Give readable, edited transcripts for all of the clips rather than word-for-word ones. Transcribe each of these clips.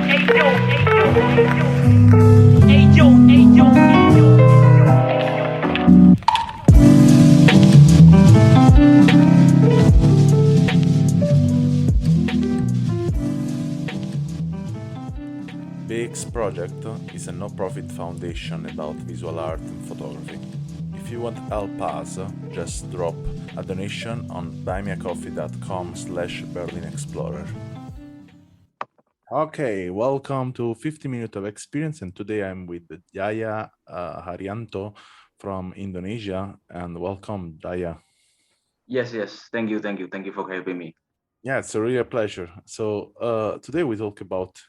BEEX project is a no-profit foundation about visual art and photography. If you want to help us, just drop a donation on buymeacoffee.com/BerlinExplorer. Okay, welcome to 50 Minutes of Experience, and today I'm with Yahya Haryanto from Indonesia, and welcome, Yahya. Yes. Thank you for having me. Yeah, it's a real pleasure. So today we talk about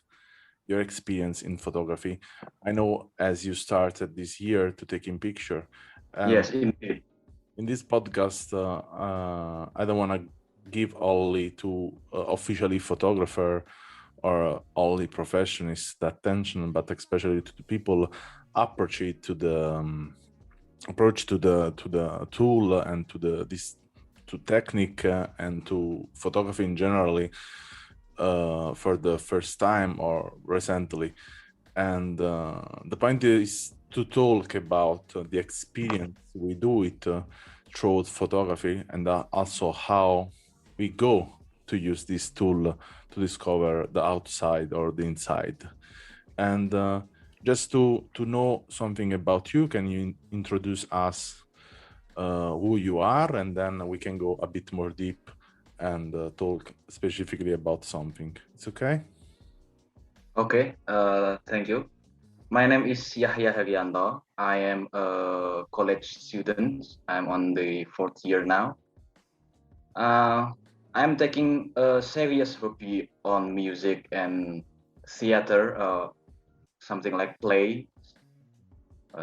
your experience in photography. I know as you started this year to taking picture. Yes, indeed. In this podcast, I don't want to give only to officially photographer or only professionals that attention, but especially to the people approach it to the approach to the tool and to this to technique and to photography in generally for the first time or recently. And the point is to talk about the experience we do it through photography, and also how we go to use this tool to discover the outside or the inside. And just to know something about you, can you introduce us who you are, and then we can go a bit more deep and talk specifically about something. It's okay? Okay. Thank you. My name is Yahya Haryanto. I am a college student. I'm on the fourth year now. I'm taking a serious hobby on music and theater, something like play,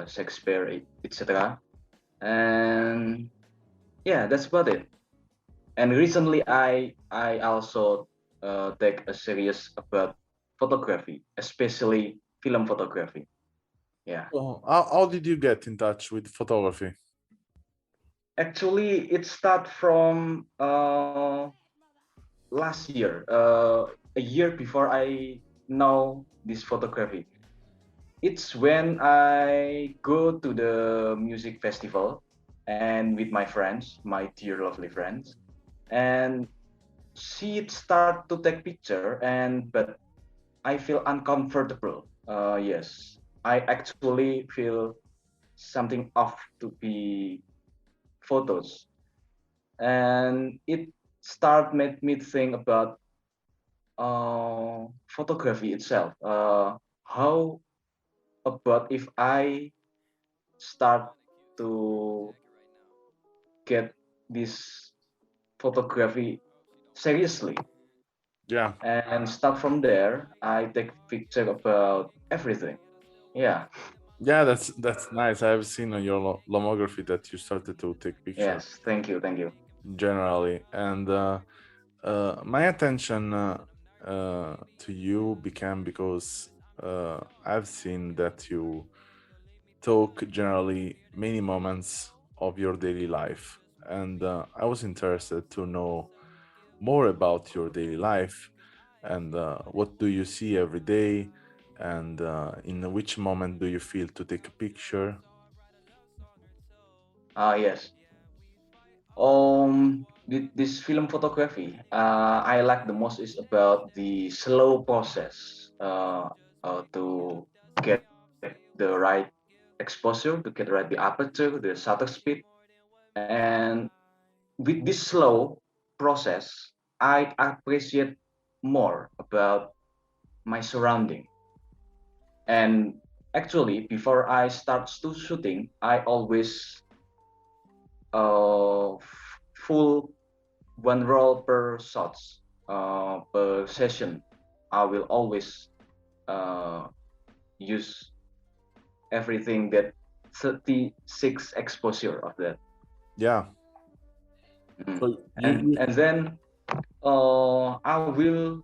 Shakespeare, etc. And yeah, that's about it. And recently, I also take a serious about photography, especially film photography. Yeah. So how did you get in touch with photography? Actually, it start from last year, a year before I know this photography. It's when I go to the music festival and with my friends, my dear lovely friends, and she start to take picture, and but I feel uncomfortable. Yes, I actually feel something off to be photos, and it start made me think about photography itself. How about if I start to get this photography seriously? Yeah. And start from there, I take picture about everything. Yeah. Yeah, that's nice. I've seen on your lomography that you started to take picture Yes. Thank you. generally, and my attention to you became because I've seen that you talk generally many moments of your daily life, and I was interested to know more about your daily life and what do you see every day, and in which moment do you feel to take a picture. Yes. This film photography, I like the most is about the slow process to get the right exposure, to get right the aperture, the shutter speed, and with this slow process, I appreciate more about my surrounding. And actually, before I start to shooting, I always full one roll per shots per session. I will always uh, use everything that 36 exposure of that. Yeah. Mm. So you And then I will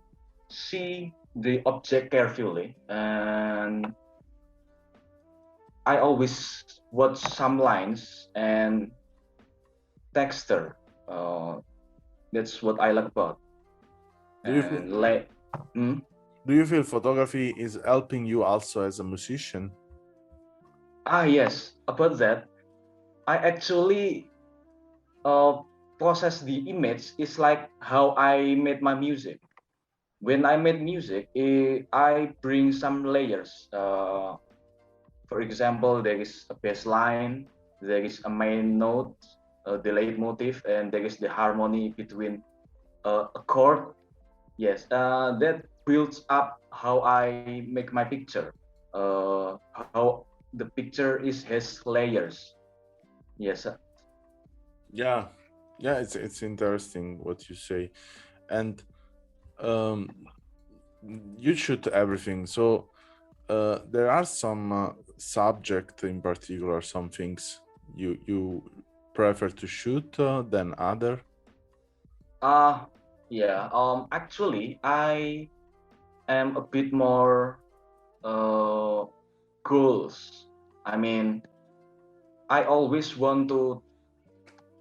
see the object carefully, and I always watch some lines and texture. Uh, that's what I like about. do you feel And like, mm, Do you feel photography is helping you also as a musician? Yes, about that, I actually uh, process the image is like how I made my music. When I made music, I bring some layers. For example, there is a bass line, there is a main note, a delayed motif, and there is the harmony between a chord. Yes, that builds up how I make my picture. How the picture is has layers. Yes, Yeah, yeah, it's interesting what you say, and um, you shoot everything. So there are some subject in particular, some things you prefer to shoot than other. uh yeah. Actually, I am a bit more uh goals. I mean, I always want to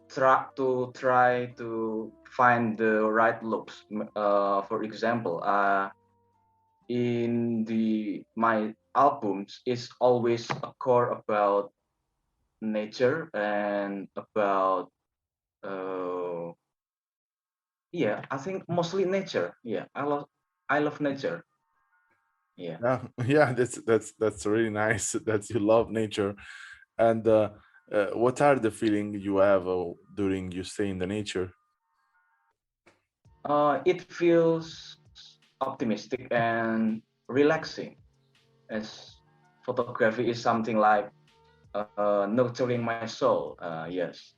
try to find the right looks. For example, in the my albums is always a core about nature and about uh yeah, I think mostly nature. Yeah, I love nature. Yeah. Yeah, yeah, that's really nice that you love nature. And what are the feeling you have during you stay in the nature? It feels optimistic and relaxing, as photography is something like nurturing my soul. Yes,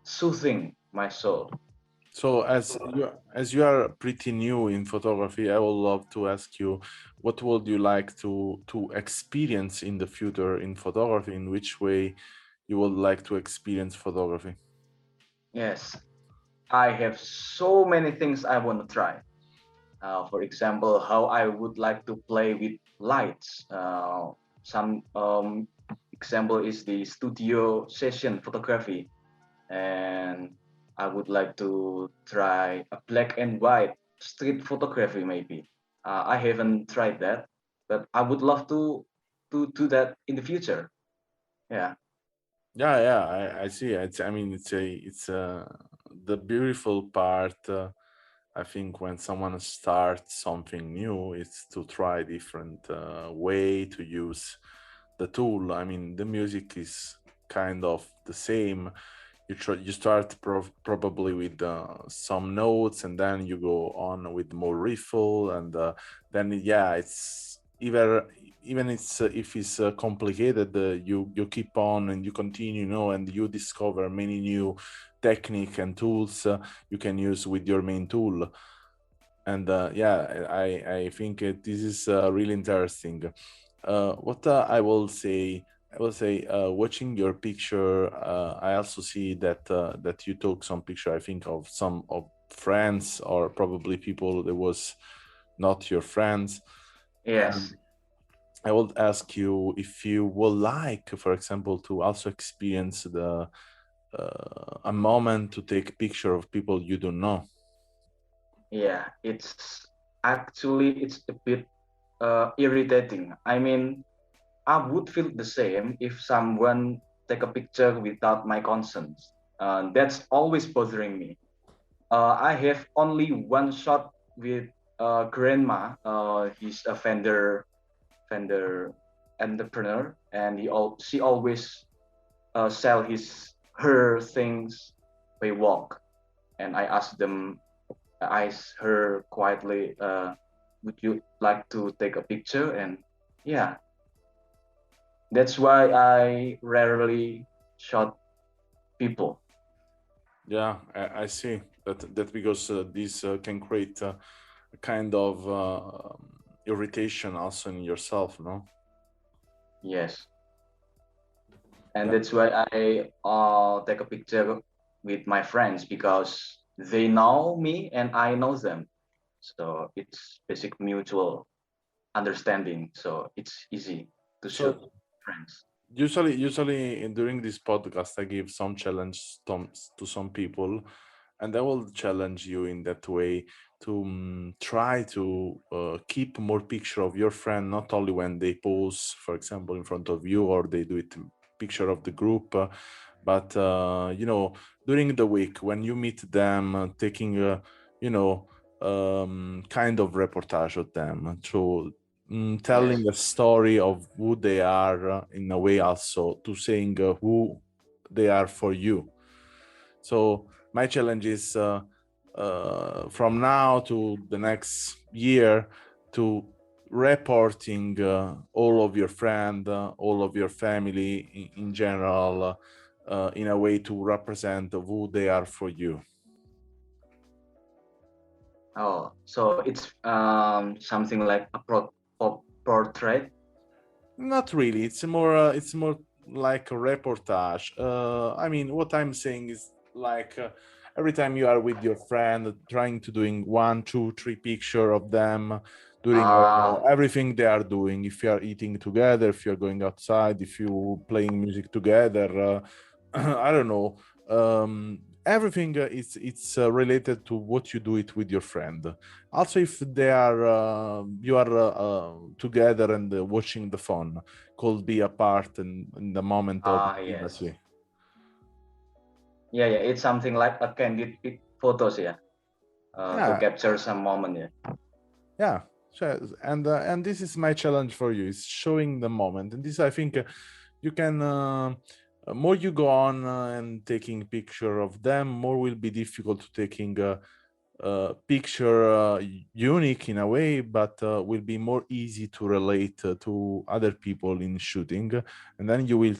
soothing my soul. So as you are pretty new in photography, I would love to ask you, what would you like to experience in the future in photography? In which way you would like to experience photography? Yes, I have so many things I want to try. For example, how I would like to play with lights. Some example is the studio session photography, and I would like to try a black and white street photography maybe. I haven't tried that, but I would love to do that in the future. Yeah. Yeah, yeah, I see. I mean, it's the beautiful part. I think when someone starts something new, it's to try different way to use the tool. I mean, the music is kind of the same. You start probably with some notes, and then you go on with more riffle, and then yeah, it's even it's if it's complicated, you keep on and you continue, and you discover many new technique and tools you can use with your main tool. And yeah, I think this is really interesting. What I will say, watching your picture, I also see that you took some picture. I think of some of friends or probably people that was not your friends. Yes. And I would ask you if you would like, for example, to also experience the a moment to take picture of people you don't know. Yeah. It's a bit irritating. I mean, I would feel the same if someone take a picture without my consent. That's always bothering me. I have only one shot with grandma. He's a vendor entrepreneur, and she always sell her things by walk. And I asked her quietly, would you like to take a picture? And yeah, that's why I rarely shot people. Yeah, I see that because this can create a kind of irritation also in yourself, no? Yes, and Yeah, that's why I take a picture with my friends because they know me and I know them. So it's basic mutual understanding. So it's easy to shoot so friends. usually during this podcast I give some challenge to some people, And I will challenge you in that way to try to keep more picture of your friend, not only when they pose, for example, in front of you, or they do it picture of the group, but during the week when you meet them, taking kind of reportage of them, through Yes. telling a story of who they are, in a way also to saying who they are for you. So my challenge is from now to the next year to reporting all of your friend, all of your family in general, in a way to represent who they are for you. Oh, so it's something like a portrait. Not really. It's more like a reportage. I mean, what I'm saying is like every time you are with your friend, trying to doing 1, 2, 3 picture of them doing everything they are doing. If you are eating together, if you're going outside, if you playing music together, I don't know. Everything it's related to what you do it with your friend. Also, if they are you are together and watching the phone, could be apart in the moment of Yes. intimacy. Yeah, yeah. It's something like a candid photos, yeah, to Yeah, capture some moment, yeah. yeah. So, and this is my challenge for you: is showing the moment. And this, I think, you can. More you go on and taking picture of them, more will be difficult to taking picture unique in a way, but will be more easy to relate to other people in shooting. And then you will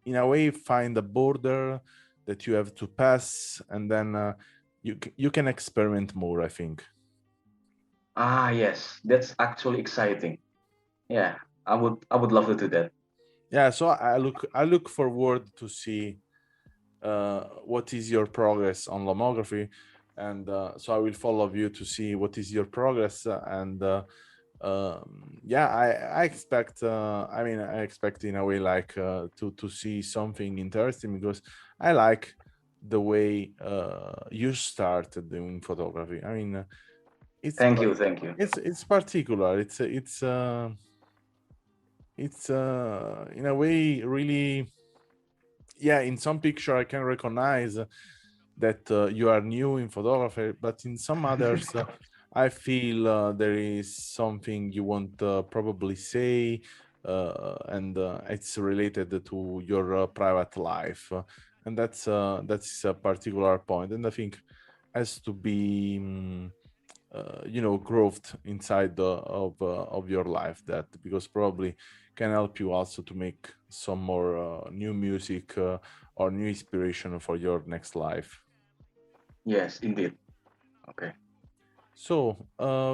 in a way find a border that you have to pass, and then you can experiment more, I think. Yes, that's actually exciting. Yeah, I would love to do that. Yeah, so I look forward to see what is your progress on lomography, and so I will follow you to see what is your progress, and yeah, I expect I mean, I expect in a way like to see something interesting, because I like the way you started doing photography. I mean, it's Thank par- you, thank you. it's particular. It's in a way really, yeah, in some picture I can recognize that you are new in photography, but in some others I feel there is something you want probably say, and it's related to your private life, and that's a particular point, and I think has to be growth inside of your life, that because probably can help you also to make some more new music or new inspiration for your next life. Yes, indeed. Okay. So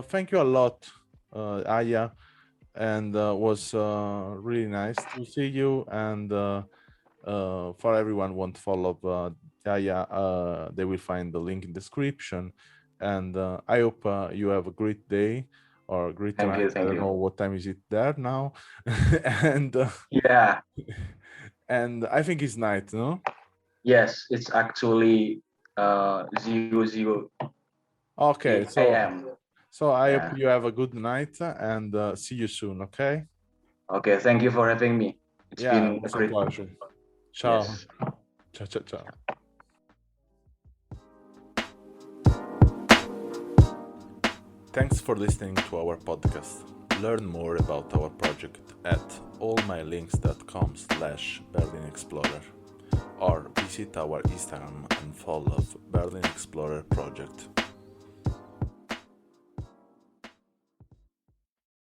thank you a lot, Aya, and was really nice to see you. And for everyone want to follow Aya, they will find the link in description. And I hope you have a great day or great Thank night. you, I thank don't you. know what time is it there now, and Yeah. and I think it's night, no? Yes, it's actually 00 Okay, a.m. so I hope Yeah. you have a good night, and see you soon. Okay. Okay, thank you for having me. It's Yeah, it been a was a great. pleasure. Ciao. Yes. Ciao, ciao, ciao. Thanks for listening to our podcast. Learn more about our project at allmylinks.com/Berlin Explorer, or visit our Instagram and follow Berlin Explorer Project.